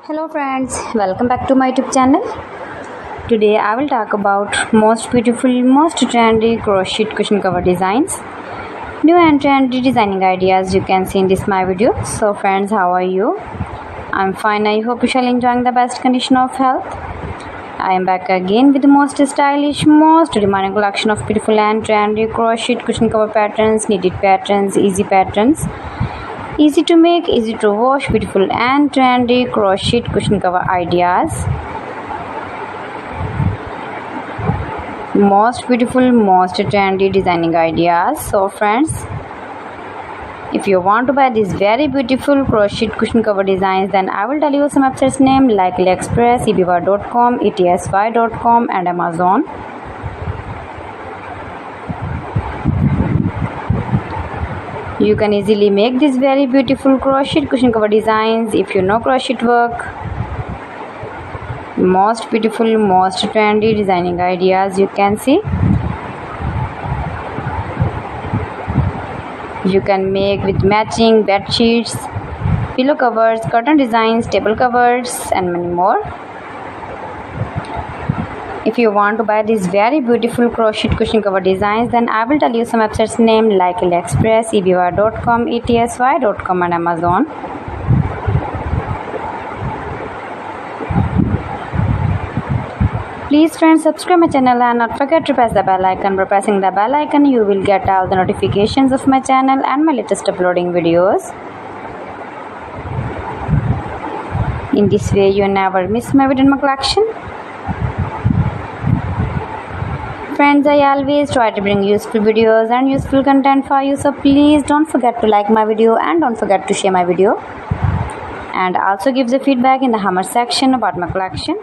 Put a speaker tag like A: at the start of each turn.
A: Hello friends, welcome back to my YouTube channel. Today I will talk about most beautiful, most trendy crochet cushion cover designs. New and trendy designing ideas you can see in this my video. So friends, how are you? I'm fine. I hope you shall enjoying the best condition of health. I am back again with the most stylish, most demanding collection of beautiful and trendy crochet cushion cover patterns, knitted patterns, easy patterns. Easy to make, easy to wash, beautiful and trendy crochet cushion cover ideas. Most beautiful, most trendy designing ideas. So friends, if you want to buy these very beautiful crochet cushion cover designs, then I will tell you some websites name like AliExpress, eBay.com, etsy.com and Amazon. You can easily make these very beautiful crochet cushion cover designs if you know crochet work. Most beautiful, most trendy designing ideas you can see. You can make with matching bed sheets, pillow covers, curtain designs, table covers and many more. If you want to buy these very beautiful crochet cushion cover designs, then I will tell you some websites name like AliExpress, eBay.com, etsy.com and Amazon. Please friends, subscribe my channel and not forget to press the bell icon. By pressing the bell icon, you will get all the notifications of my channel and my latest uploading videos. In this way, you never miss my video in my collection. Friends, I always try to bring useful videos and useful content for you, so please don't forget to like my video and don't forget to share my video, and also give the feedback in the comment section about my collection.